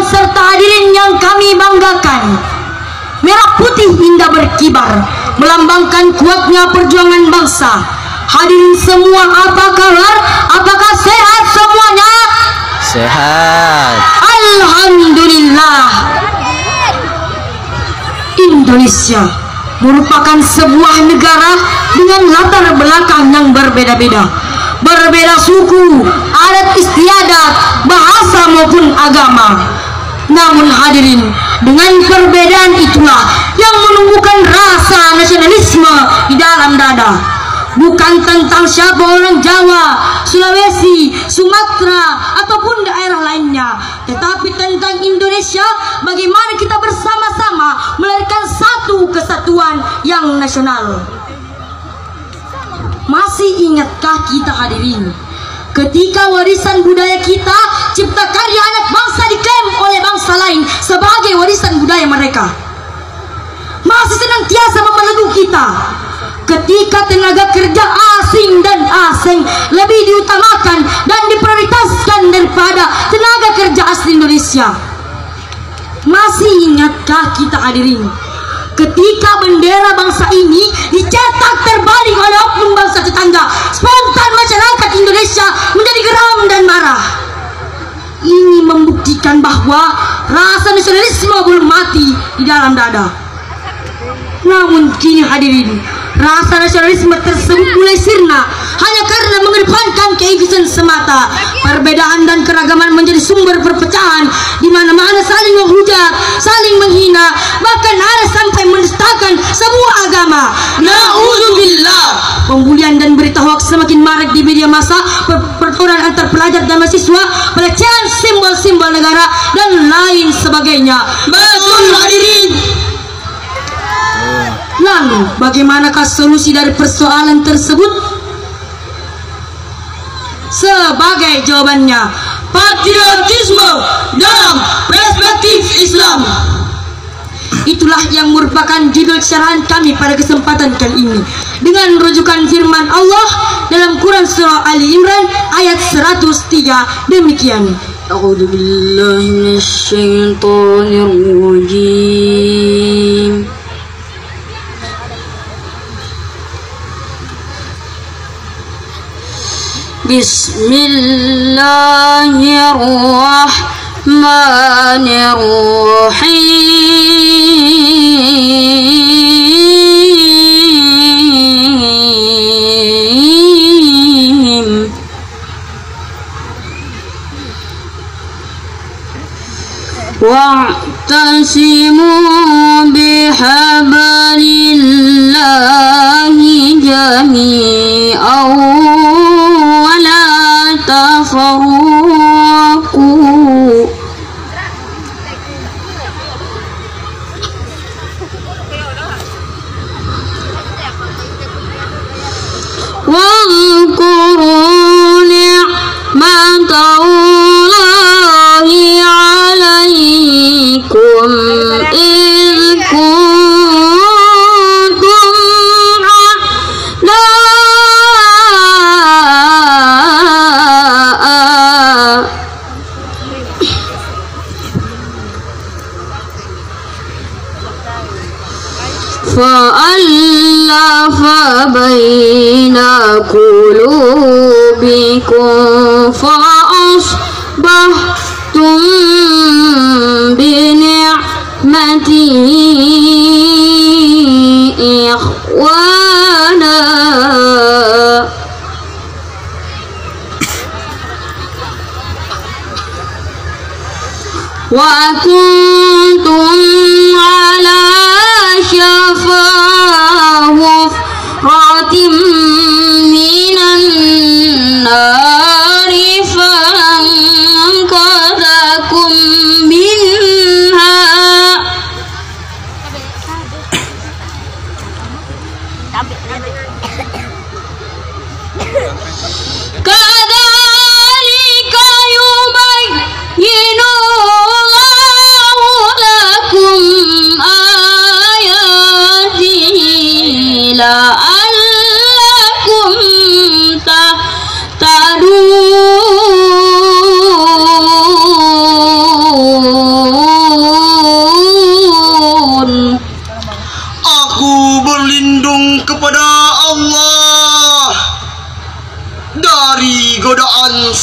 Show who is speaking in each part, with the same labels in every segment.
Speaker 1: kawan serta hadirin yang kami banggakan, merah putih indah berkibar, melambangkan kuatnya perjuangan bangsa. Hadirin semua, apa kabar? Apakah sehat semuanya?
Speaker 2: Sehat.
Speaker 1: Alhamdulillah. Indonesia merupakan sebuah negara dengan latar belakang yang berbeda-beda. Berbeda suku, adat istiadat, bahasa maupun agama. Namun hadirin, dengan perbedaan itulah yang menumbuhkan rasa nasionalisme di dalam dada. Bukan tentang siapa orang Jawa, Sulawesi, Sumatera, ataupun daerah lainnya, tetapi tentang Indonesia, bagaimana kita bersama-sama melahirkan satu kesatuan yang nasional. Masih ingatkah kita hadirin, ketika warisan budaya kita, cipta karya anak bangsa diklaim oleh bangsa lain sebagai warisan budaya mereka? Masih senantiasa membelenggu kita ketika tenaga kerja asing dan asing lebih diutamakan dan diprioritaskan daripada tenaga kerja asli Indonesia. Masih ingatkah kita hadirin, ketika bendera bangsa ini dicetak terbalik oleh oknum bangsa tetangga, spontan masyarakat Indonesia menjadi geram dan marah. Ini membuktikan bahwa rasa nasionalisme belum mati di dalam dada. Namun kini hadirin, rasa nasionalisme tersebut mulai sirna hanya karena mengedepankan keegoisan semata. Perbedaan dan keragaman menjadi sumber perpecahan, di mana-mana saling menghujat, saling menghina, bahkan ada sampai mendustakan sebuah agama. Na'udzubillah. Pembulian dan berita hoax semakin marak di media massa, pertempuran antar pelajar dan mahasiswa, pelecehan simbol-simbol negara dan lain sebagainya. Betul hadirin. Lalu, bagaimanakah solusi dari persoalan tersebut? Sebagai jawabannya, patriotisme dalam perspektif Islam. Itulah yang merupakan judul syarahan kami pada kesempatan kali ini, dengan rujukan firman Allah dalam Quran surah Ali Imran ayat 103 demikian. A'udzu billahi minasyaitonir rajim. Bismillahirrahmanirrahim. Wa'tasimu bihablillahi jami'an wa la tafarraqu. Wa'zkuru ni'matallahi 'alaikum idh kuntum a'da'a fa'allafa baina qulubikum fa'asbahtum bini'matihi ikhwana wa kuntum ala syafa hufratin minan nari fa'anqadhakum minha. Kadzalika yubayyinu Allahu lakum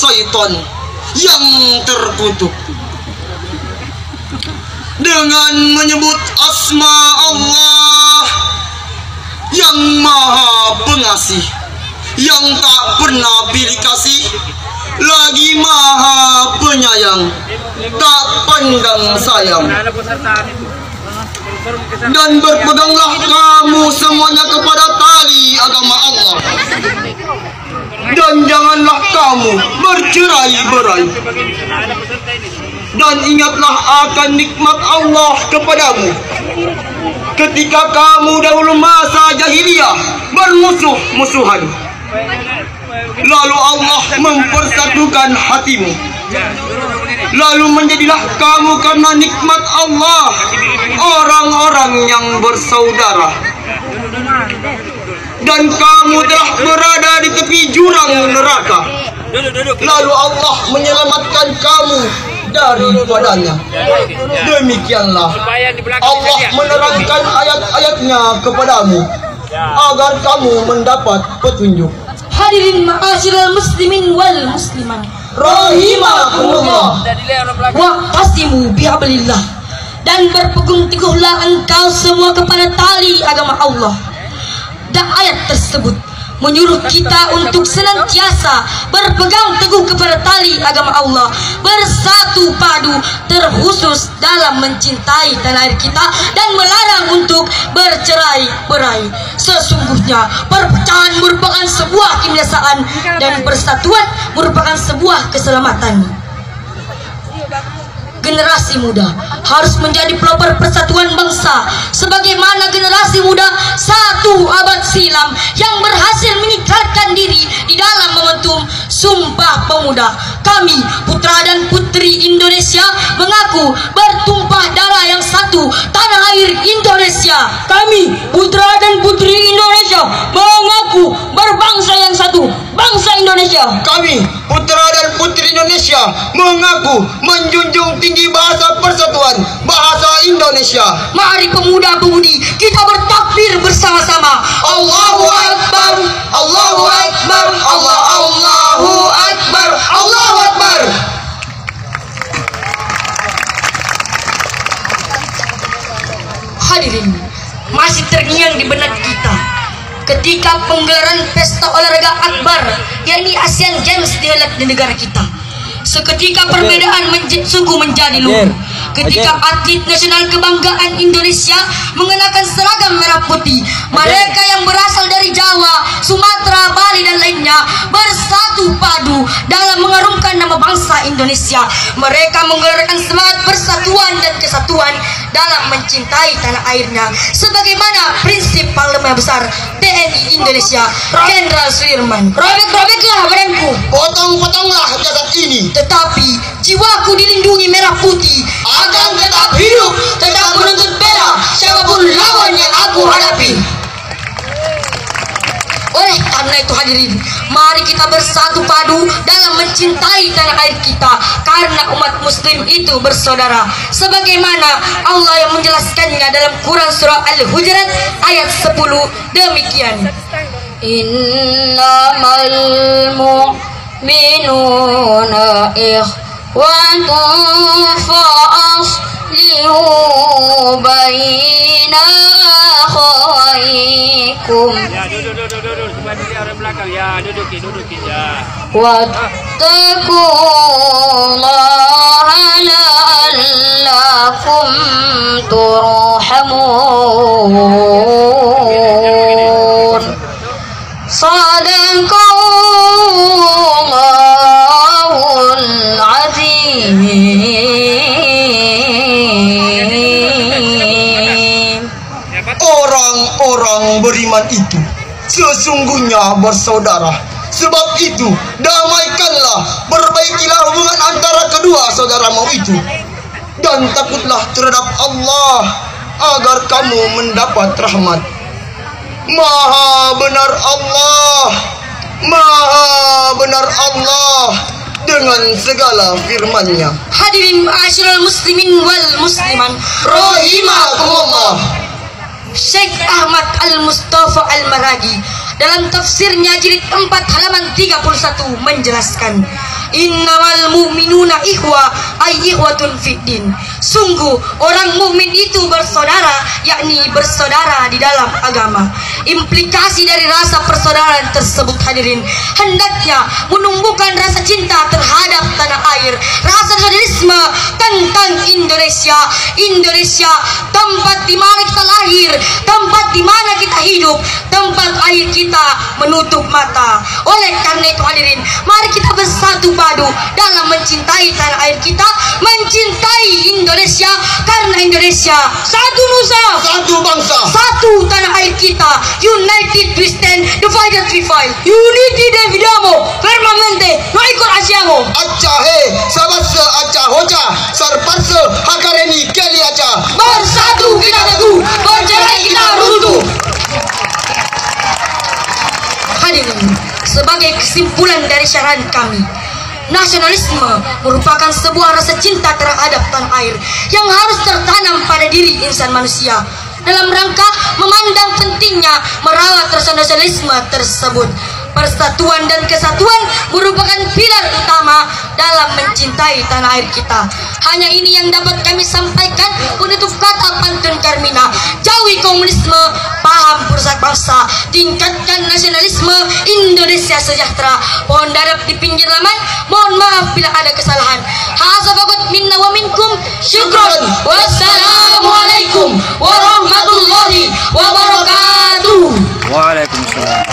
Speaker 3: syaitan yang terkutuk. Dengan menyebut asma Allah yang maha pengasih, yang tak pernah pilih kasih, lagi maha penyayang, tak pandang sayang. Dan berpeganglah kamu semuanya kepada tali agama Allah, dan janganlah kamu bercerai-berai. Dan ingatlah akan nikmat Allah kepadamu ketika kamu dahulu masa jahiliyah bermusuh-musuhan, lalu Allah mempersatukan hatimu, lalu menjadilah kamu karena nikmat Allah orang-orang yang bersaudara. Dan kamu telah berada di tepi jurang neraka, lalu Allah menyelamatkan kamu daripadanya. Demikianlah Allah menerangkan ayat-ayatnya kepadamu agar kamu mendapat petunjuk.
Speaker 1: Hadirin ma'asyiral muslimin wal musliman
Speaker 3: Rahimakumullah.
Speaker 1: Wa'tasimu bihablillah, dan berpegang teguhlah engkau semua kepada tali agama Allah. Dan ayat tersebut menyuruh kita untuk senantiasa berpegang teguh kepada tali agama Allah, bersatu padu terkhusus dalam mencintai tanah air kita, dan melarang untuk bercerai-berai. Sesungguhnya perpecahan merupakan sebuah kebinasaan dan persatuan merupakan sebuah keselamatan. Generasi muda harus menjadi pelopor persatuan bangsa, sebagaimana generasi muda satu abad silam yang berhasil mengikrarkan diri di dalam momentum Sumpah Pemuda. Kami putra dan putri Indonesia mengaku bertumpah darah yang satu, tanah air Indonesia. Kami putra dan putri Indonesia mengaku berbangsa yang satu, bangsa Indonesia.
Speaker 3: Kami putra dan putri Indonesia mengaku menjunjung tinggi bahasa persatuan, bahasa Indonesia.
Speaker 1: Mari pemuda-pemudi kita bertakbir bersama-sama. Allahu Akbar, Allahu Akbar, Allahu Akbar, Allahu Akbar. Hadirin, masih terngiang di benak kita ketika penggelaran pesta olahraga akbar, yakni Asian Games, dihelat di negara kita. Seketika perbedaan sungguh menjadi luhur ketika atlet nasional kebanggaan Indonesia mengenakan seragam merah putih. Mereka yang berasal dari Jawa, Sumatera, Bali dan lainnya bersatu padu dalam mengharumkan nama bangsa Indonesia. Mereka menggerakkan semangat persatuan dan kesatuan dalam mencintai tanah airnya, sebagaimana prinsip Panglima Besar TNI Indonesia Jenderal Sudirman. Robek-robeklah badanku,
Speaker 3: Potong-potonglah jasad ini,
Speaker 1: tetapi jiwaku dilindungi merah putih akan tetap hidup, tetap menuntut bela siapapun lawan yang aku hadapi. Oleh karena itu hadirin, mari kita bersatu padu dalam mencintai tanah air kita, karena umat muslim itu bersaudara, sebagaimana Allah yang menjelaskannya dalam Quran surah Al-Hujurat ayat 10 demikian. Innamal mu'minuna ikhwatun fa'aslihu baina akhawaykum. Wattaqullaha la'allakum turhamun. Sadaqallahul azim.
Speaker 3: Orang-orang beriman itu sesungguhnya bersaudara. Sebab itu damaikanlah, perbaikilah hubungan antara kedua saudaramu itu, dan takutlah terhadap Allah agar kamu mendapat rahmat. Maha benar Allah, maha benar Allah dengan segala firman-Nya.
Speaker 1: Hadirin ma'asyiral muslimin wal musliman
Speaker 3: Rahimakumullah.
Speaker 1: Syekh Ahmad Al-Mustafa Al-Maragi dalam tafsirnya jilid 4 halaman 31 menjelaskan, innamal mu'minuna ikhwa ay ikhwatun fiddin. Sungguh orang mukmin itu bersaudara, yakni bersaudara di dalam agama. Implikasi dari rasa persaudaraan tersebut hadirin hendaknya menumbuhkan rasa cinta terhadap tanah air, rasa nasionalisme tentang Indonesia. Indonesia tempat di mana kita lahir, tempat di mana kita hidup, tempat air kita menutup mata. Oleh karena itu hadirin, mari kita bersatu padu dalam mencintai tanah air kita, mencintai Indonesia, karena Indonesia satu nusa,
Speaker 3: satu bangsa,
Speaker 1: satu tanah air kita. United we stand, divided we fight. Unity dividamo, permanente, no ikut asiamo.
Speaker 3: Acahe, sabase aca hoja, sarparse hakareni keli aca.
Speaker 1: Bersatu kita teguh, bercerai kita runtuh. Hadirin, sebagai kesimpulan dari syarahan kami, nasionalisme merupakan sebuah rasa cinta terhadap tanah air yang harus tertanam pada diri insan manusia dalam rangka memandang pentingnya merawat rasa nasionalisme tersebut. Persatuan dan kesatuan merupakan pilar utama dalam mencintai tanah air kita. Hanya ini yang dapat kami sampaikan. Penutup kata pantun Carmina, jauhi komunisme, paham perusak bangsa, tingkatkan nasionalisme, Indonesia sejahtera. Mohon darab di pinggir laman, mohon maaf bila ada kesalahan. Hasabakut minna wa minkum, syukron. Wassalamualaikum warahmatullahi wabarakatuh.
Speaker 2: Waalaikumsalam.